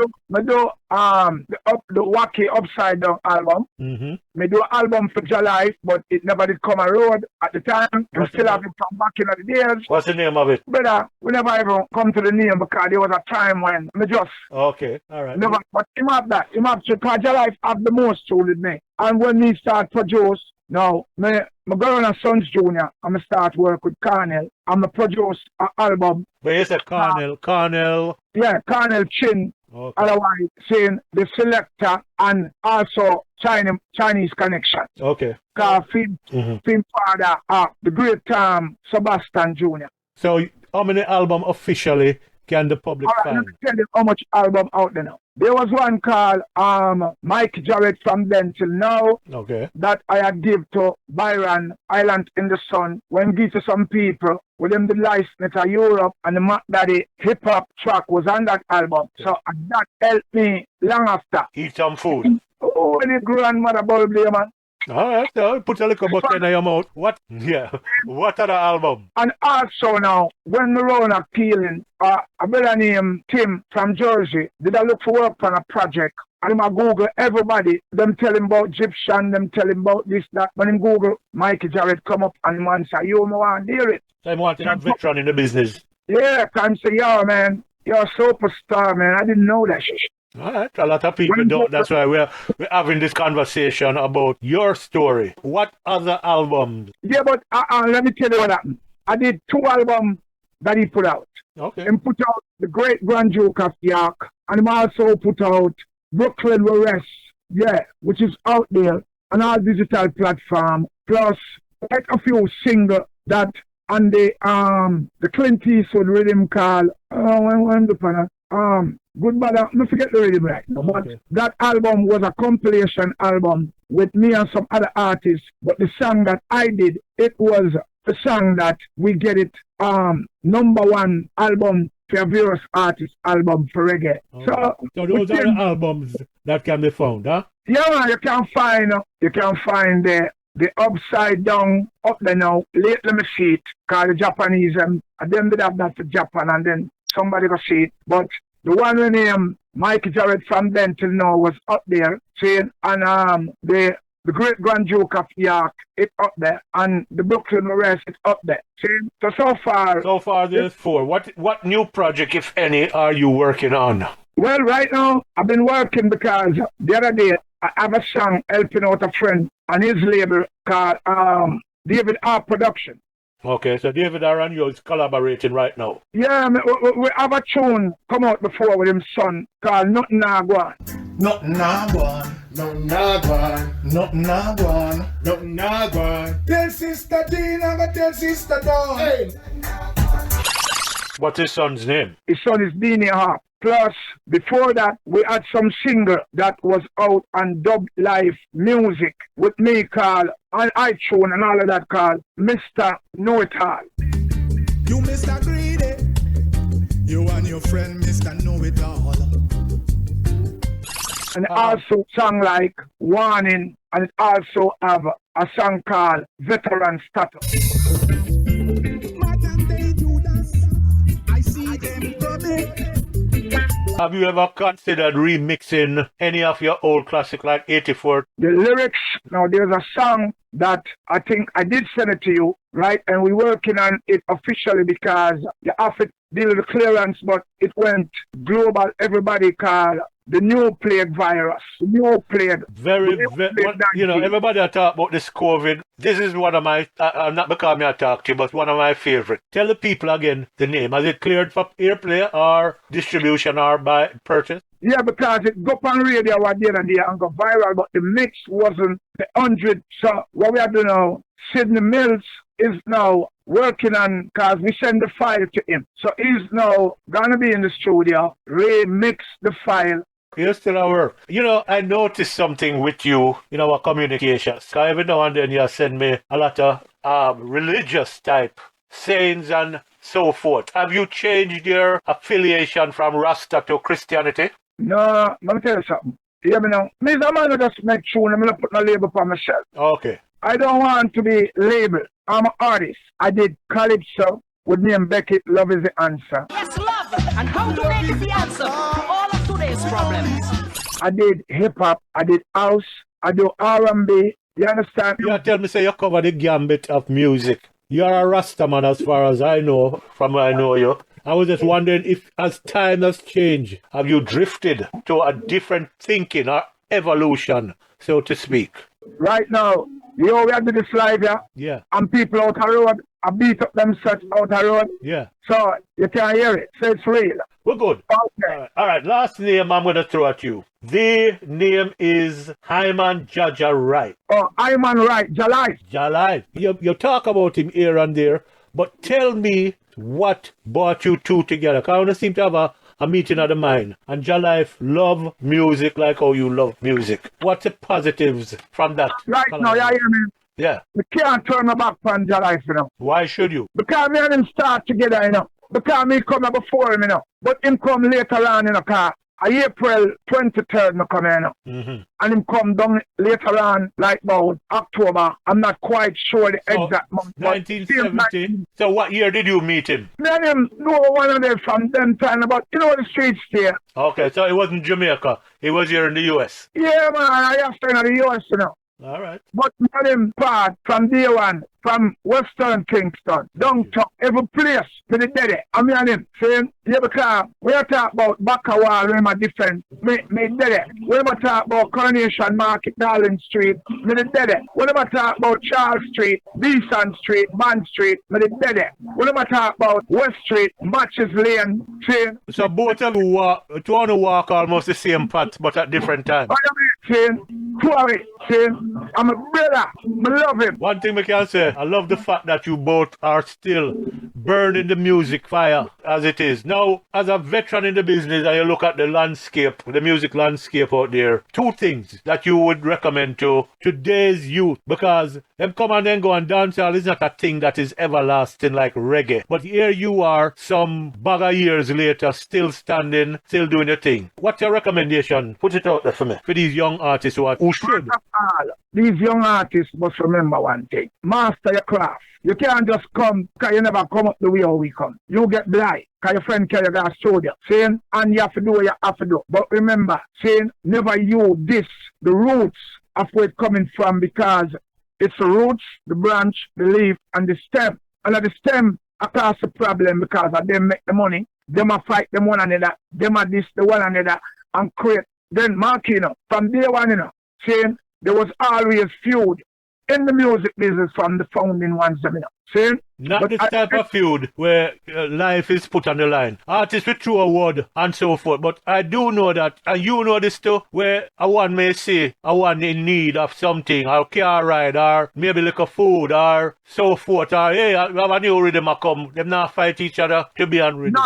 do the Wacky Upside Down album. Mm-hmm. Me do an album for July, but it never did come a road at the time. We still have it from back in the days. What's the name of it? Brother, we never ever come to the name because there was a time when me just Okay, all right. never. But him have that. Him have because July have the most tune with me. And when we start produce, now me go on a Sons Junior, and I start work with Cornell, and I produce an album. But you said Cornell. Yeah, Cornell Chin. Okay. Otherwise, saying the selector and also Chinese connection. Okay. Because film father the great Sebastian Jr. So how many albums officially can the public Let find? me tell you how much album out there now. There was one called Mikey Jarrett from Then Till Now. Okay. That I had give to Byron Island in the Sun when give to some people with them the license to Europe, and the Mac Daddy hip hop track was on that album. Okay. So that helped me long after. Eat some food. Oh, the grandmother Bulbley, man. All right, so put a little button in your mouth. What? Yeah. What other album? And also now, when we run a Keeling, a brother named Tim from Jersey, did I look for work on a project? And I Google everybody, them tell him about Egyptian, them tell him about this, that. When him Google, Mikey Jarrett come up and man say, yo, I want to hear it. So I want a veteran in the business. Yeah, can say, yo, man, you're a superstar, man. I didn't know that shit. All right, a lot of people don't. That's why we're having this conversation about your story. What other albums? Yeah, but let me tell you what happened. I did 2 albums that he put out. Okay. He put out The Great Grand Duke of York, and he also put out Brooklyn Will Rest, yeah, which is out there on all digital platform. Plus, quite a few singles that on the Clint Eastwood rhythm called Good Bad. I forget the rhythm right now, but that album was a compilation album with me and some other artists. But the song that I did, it was the song that we get it #1 album for various artists album for reggae. Okay. So those are the albums that can be found, huh? Yeah, you can find the Upside Down up there now. Lately me see it called the Japanese and then they have that for Japan and then somebody go see it. But the one with name Mikey Jarrett from then till now was up there, saying, and the Great Grand Duke of York, it's up there, and the Brooklyn Rest, it's up there. See? So far there's 4. What new project, if any, are you working on? Well, right now, I've been working because the other day, I have a song helping out a friend on his label called David R. Production. Okay, so David R. and you is collaborating right now. Yeah, we have a tune come out before with his son called Nothing Nah Gwan. Nothing nah gone, nothing nah gone, nothing nah gone, nothing nah gone. Tell Sister Dean, I'm gonna tell Sister Dawn. Hey. What's his son's name? His son is Beanie Harp. Plus, before that, we had some single that was out on Dub Life Music with me called, on iTunes and all of that called Mr. Know It All. You Mr. Greedy, you and your friend Mr. Know It All. And also song like Warning, and it also have a song called Veteran Status. Have you ever considered remixing any of your old classic like 84? The lyrics, now there's a song that I think I did send it to you, right? And we're working on it officially because the office deal with the clearance, but it went global. Everybody called the new plague virus. The new plague. Everybody talk about this COVID. This is one of my, I'm not because I talk to you, but one of my favorite. Tell the people again the name. Has it cleared for airplay or distribution or by purchase? Yeah, because it go on radio the other day and go viral, but the mix wasn't the 100. So what we are doing now, Sidney Mills is now working on, because we send the file to him. So he's now going to be in the studio, remix the file. You're still at work. I noticed something with you in our communications. Every now and then you send me a lot of religious type sayings and so forth. Have you changed your affiliation from Rasta to Christianity? No, let me tell you something. Yeah, me know. Me is a man who just make sure I'm going to put no label for myself. Okay. I don't want to be labeled. I'm an artist. I did Calypso with me and Becky. Love is the answer. Yes, love. And how to make it the answer to all of today's problems. I did hip-hop. I did house. I do R&B. You understand? You tell me, say you cover the gambit of music. You're a Rasta man as far as I know, from where I know you. I was just wondering if as time has changed, have you drifted to a different thinking or evolution, so to speak? Right now, we have to do this live, yeah? Yeah. And people out the road, I beat up them such out the road. Yeah. So you can hear it. So it's real. We're good. Okay. All right. Last name I'm going to throw at you. The name is Hyman Jaja Wright. Oh, Hyman Wright, Jalai. Jalai. You talk about him here and there, but tell me what brought you two together. Because I don't seem to have a meeting of the mind. And Jalai love music like how you love music. What's the positives from that? Right now, you hear me? Yeah. We can't turn my back on Jalai, you know. Why should you? Because me and him start together, you know. Because me come here before him, you know. But him come later on, you know, because April 23rd, me come here, you know. Mm-hmm. And him come down later on, like about October. I'm not quite sure the exact month. 1970. So what year did you meet him? Me and him know one of them from them time about, you know, the streets there. Okay, so it wasn't Jamaica. It was here in the U.S. Yeah, man, I have to in the U.S., you know. All right. But me and him part from day one. from Western Kingston, downtown, every place, me the dead. I mean him, saying, yeah, because we are talking about Bakawal, when my defense, me dead. When I talk about Coronation Market, Darling Street, me the dead. When I talk about Charles Street, Beeson Street, Bond Street, me the dead. When I talk about West Street, Matches Lane, saying. So both of you want to walk almost the same path, but at different times. What am I saying? Saying, I'm a brother, I love him. One thing we can say, I love the fact that you both are still burning the music fire as it is. Now, as a veteran in the business, and you look at the landscape, the music landscape out there, two things that you would recommend to today's youth, because them come and then go and dancehall is not a thing that is everlasting like reggae. But here you are, some bag of years later, still standing, still doing your thing. What's your recommendation? Put it out there for me, for these young artists who should. These young artists must remember one thing. Master your craft. You can't just come because you never come up the way how we come. You get blind because your friend carry got showed you. Saying, and you have to do what you have to do. But remember, saying, never you diss the roots of where it's coming from, because it's the roots, the branch, the leaf, and the stem. And at the stem, I cause the problem because of them make the money. Them a fight them one another. Them a diss the one another and create. Then Mark, from day one, saying, there was always feud in the music business from the founding ones, saying, not this type of feud where life is put on the line. Artists will throw a word and so forth. But I do know that, and you know this too, where a one may say a one in need of something, or car ride, or maybe like a food, or so forth, or hey, I have a new rhythm come. Them not fight each other to be on rhythm.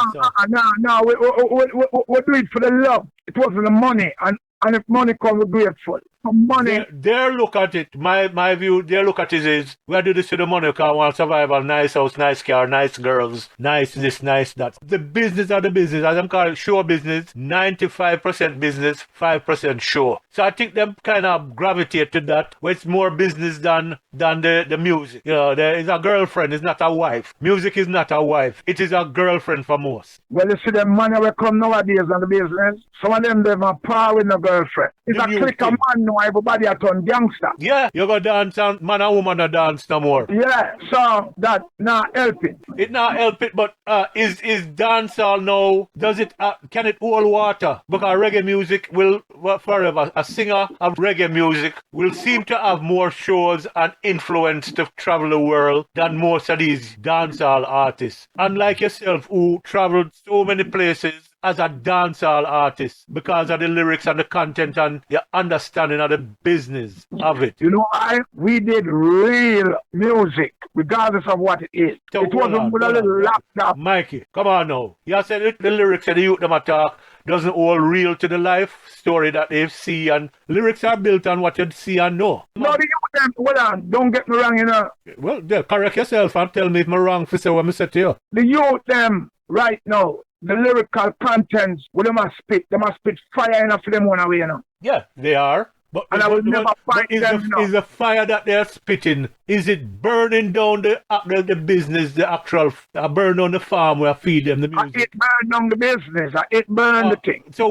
No, we do it for the love. It wasn't the money, and if money comes, we're grateful. For money. Their look at it, my view, their look at it is, where do this to the money? Because I want survival, nice house, nice car, nice girls, nice this, nice that. The business are the business, as I'm calling show business, 95% business, 5% show. So I think them kind of gravitate to that, where it's more business than the music. You know, there is a girlfriend, it's not a wife. Music is not a wife, it is a girlfriend for most. Well, you see the money will come nowadays on the business. Some of them have a power with no girlfriend. It's a click of man now, everybody a turn gangster. Yeah, you go dance and man and woman a dance no more. Yeah, so that not help it. It not help it, but is dancehall now, does it, can it hold water? Because reggae music will forever, a singer of reggae music will seem to have more shows and influence to travel the world than most of these dancehall artists. Unlike yourself, who traveled so many places as a dancehall artist because of the lyrics and the content and your understanding of the business of it. You know why? We did real music, regardless of what it is. So it wasn't with a little laptop. Mikey, come on now. You said it, the lyrics and the youth them attack doesn't all real to the life story that they see, and lyrics are built on what you see and know. No, the youth them, well on, don't get me wrong, Well, correct yourself and tell me if I'm wrong for say what I said to you. The youth them, right now, the lyrical contents, well, they must spit fire enough for them one away, Yeah, they are. But, and I will never fight them. Is the fire that they're spitting, is it burning down the business, the actual, burn down the farm where I feed them the music? It burn down the business. It burn the thing. So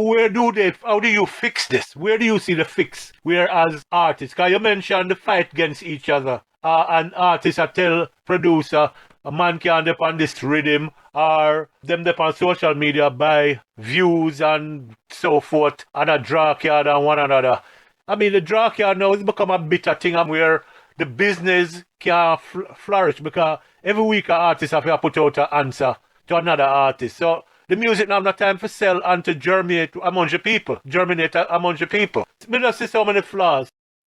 how do you fix this? Where do you see the fix? Whereas artists, because you mentioned the fight against each other, and artists tell producer, a man can't depend on this rhythm, or them depend on social media by views and so forth, and a drag yard and one another. I mean, the drag yard now has become a bitter thing where the business can flourish because every week an artist have to put out an answer to another artist. So the music now have no time for sell and to germinate among the people. We just see so many flaws.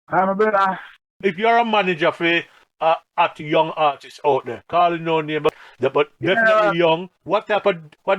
I'm a brother. If you're a manager for at young artists out there, calling no name, but definitely young, what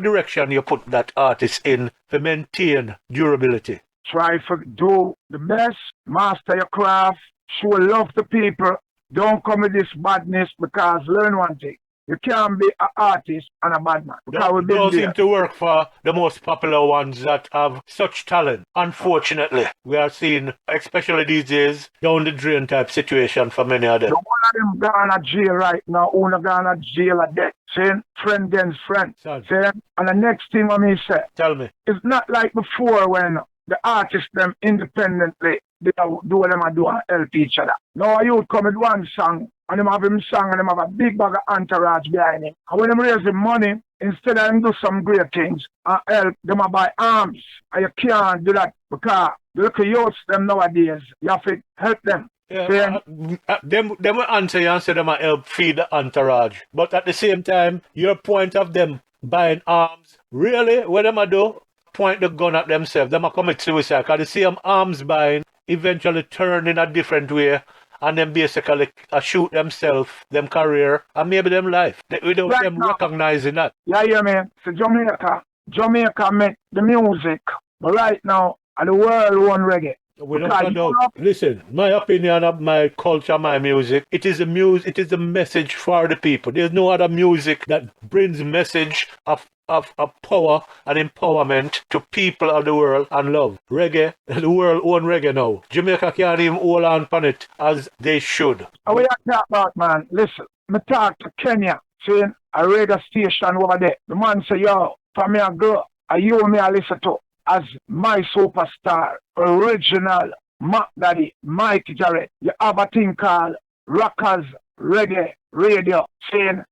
direction you put that artist in to maintain durability? Try to do the best, master your craft, show love to people. Don't come with this badness, because learn one thing. You can't be an artist and a bad man. Don't seem to work for the most popular ones that have such talent. Unfortunately, we are seeing, especially these days, down the drain type situation for many of them. The one of them gone to jail right now, who not gone to jail at death. Saying friend against friend. Saying, and the next thing what me say. Tell me. It's not like before when the artists them independently, they do what them do and help each other. Now you come with one song and them have him song, and them have a big bag of entourage behind him. And when them raise the money, instead of them do some great things and help, them a buy arms. And you can't do that because the little youths them nowadays, you have to help them. Yeah, them will answer you and say them will help feed the entourage. But at the same time, your point of them buying arms, really, what them a do? Point the gun at themselves. Them a commit suicide. Because the same arms buying eventually turn in a different way and then basically shoot themselves, them career, and maybe them life. Without Right them now. recognizing that. Yeah, man. So Jamaica make the music, but right now, the world won reggae. Without a doubt. Listen, my opinion of my culture, my music, it is the message for the people. There's no other music that brings message of power and empowerment to people of the world and love. Reggae, the world own reggae now. Jamaica can't even hold on upon it as they should. And we talk about, man, listen, me talk to Kenya, saying a radio station over there. The man say, yo, for me a girl, and you me I listen to as my superstar, original Mac Daddy, Mikey Jarrett. You have a thing called Rockers Reggae Radio, saying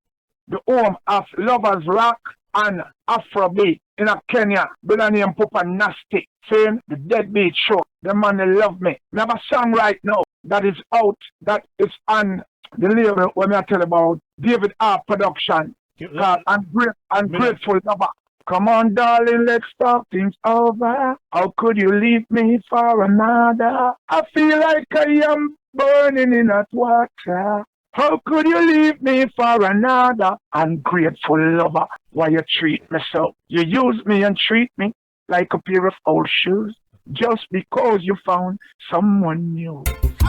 the home of Lovers Rock and Afrobeat in a Kenya, brother named Papa Nasty, saying the Deadbeat Show. The man they love me. We have a song right now that is out, that is on the label when I tell about David R. Production called Ungrateful Lover. Come on, darling, let's talk things over. How could you leave me for another? I feel like I am burning in hot water. How could you leave me for another? Ungrateful lover, why you treat me so? You use me and treat me like a pair of old shoes just because you found someone new.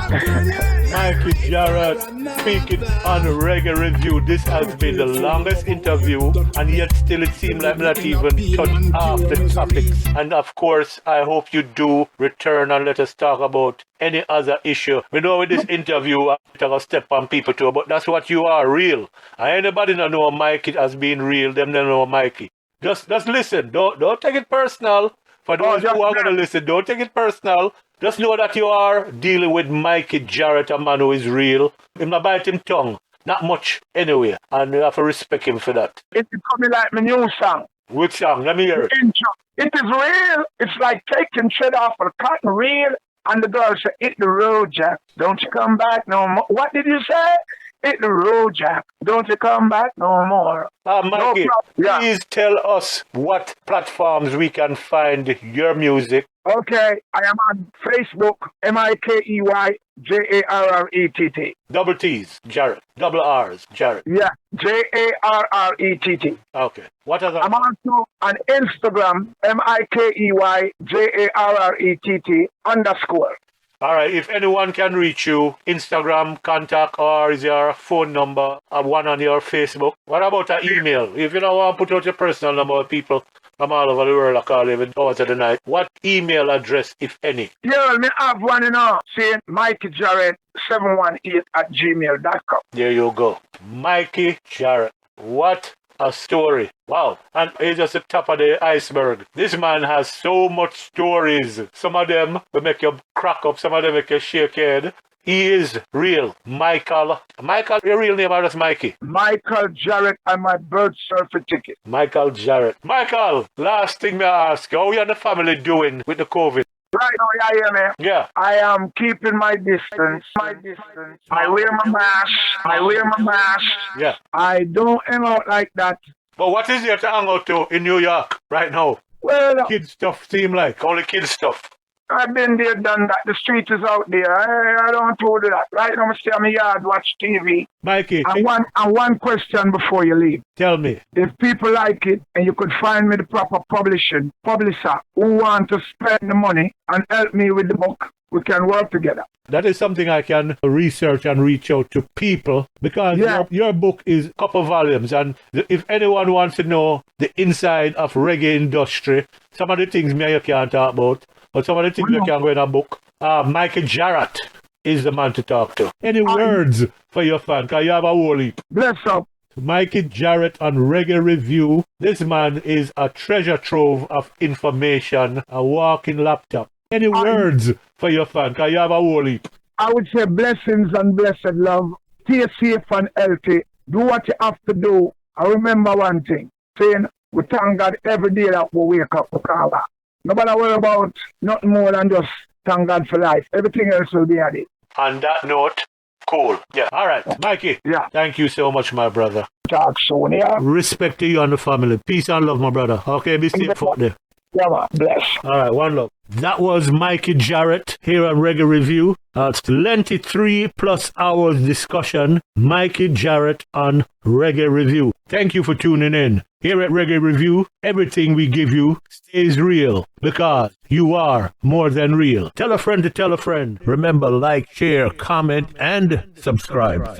Mikey Jarrett speaking on Reggae Review. This has been the longest interview, and yet still it seems like not even touched half the topics. And of course, I hope you do return and let us talk about any other issue. We know with this interview, I'm going to step on people too, but that's what you are, real. And anybody don't know Mikey as being real, them don't know Mikey. Just listen. Don't take it personal. For those who are going to listen, don't take it personal. Just know that you are dealing with Mikey Jarrett, a man who is real. Him not bite him tongue. Not much anyway. And you have to respect him for that. It's coming like my new song. Which song? Let me hear it. It is real. It's like taking shit off of the cotton reel. And the girl said, hit the road, Jack. Don't you come back no more. What did you say? Hit the road, Jack. Don't you come back no more. Mikey, please tell us what platforms we can find your music. Okay, I am on Facebook, MIKEY, Double T's, Jarrett. Double R's, Jarrett. Yeah, JARRETT. Okay. What other? I'm also on Instagram, MIKEY, JARRETT_. All right, if anyone can reach you, Instagram, contact, or is your phone number, one on your Facebook? What about an email? If you don't want to put out your personal number, people from all over the world are calling in hours of the night. What email address, if any? Yeah, me have one, saying Mikey Jarrett 718@gmail.com. There you go. Mikey Jarrett. What a story. Wow. And he's just the top of the iceberg. This man has so much stories. Some of them will make you crack up. Some of them make you shake your head. He is real. Michael, your real name is Mikey? Michael Jarrett and my birth certificate. Michael Jarrett. Michael, last thing I ask, how are the family doing with the COVID? Right now, man. Yeah. I am keeping my distance. I wear my mask. Yeah. I don't hang out like that. But what is there to hang out to in New York right now? Well, kid stuff seem like. Only kid stuff. I've been there, done that. The street is out there. I don't do that. Right now, I stay in my yard, watch TV. Mikey. And one question before you leave. Tell me. If people like it and you could find me the proper publisher who want to spend the money and help me with the book, we can work together. That is something I can research and reach out to people because your book is a couple volumes, and if anyone wants to know the inside of reggae industry, some of the things me and you can't talk about, but some of the things you can go in a book, Mikey Jarrett is the man to talk to. Any words for your fan? Because you have a whole heap. Bless up. Mikey Jarrett on Reggae Review. This man is a treasure trove of information, a walking laptop. Any words for your fan? Because you have a whole heap. I would say blessings and blessed love Stay safe and healthy. Do what you have to do. And remember one thing. Saying, we thank God every day that we wake up. Because nobody worry about nothing more than just thank God for life. Everything else will be added. On that note, cool. Yeah. All right, Mikey. Yeah. Thank you so much, my brother. Talk soon, yeah? Respect to you and the family. Peace and love, my brother. Okay, be safe out there. Yeah, man. Bless. All right, one love. That was Mikey Jarrett here on Reggae Review. It's lengthy 3+ hours discussion. Mikey Jarrett on Reggae Review. Thank you for tuning in. Here at Reggae Review, everything we give you stays real because you are more than real. Tell a friend to tell a friend. Remember, like, share, comment, and subscribe.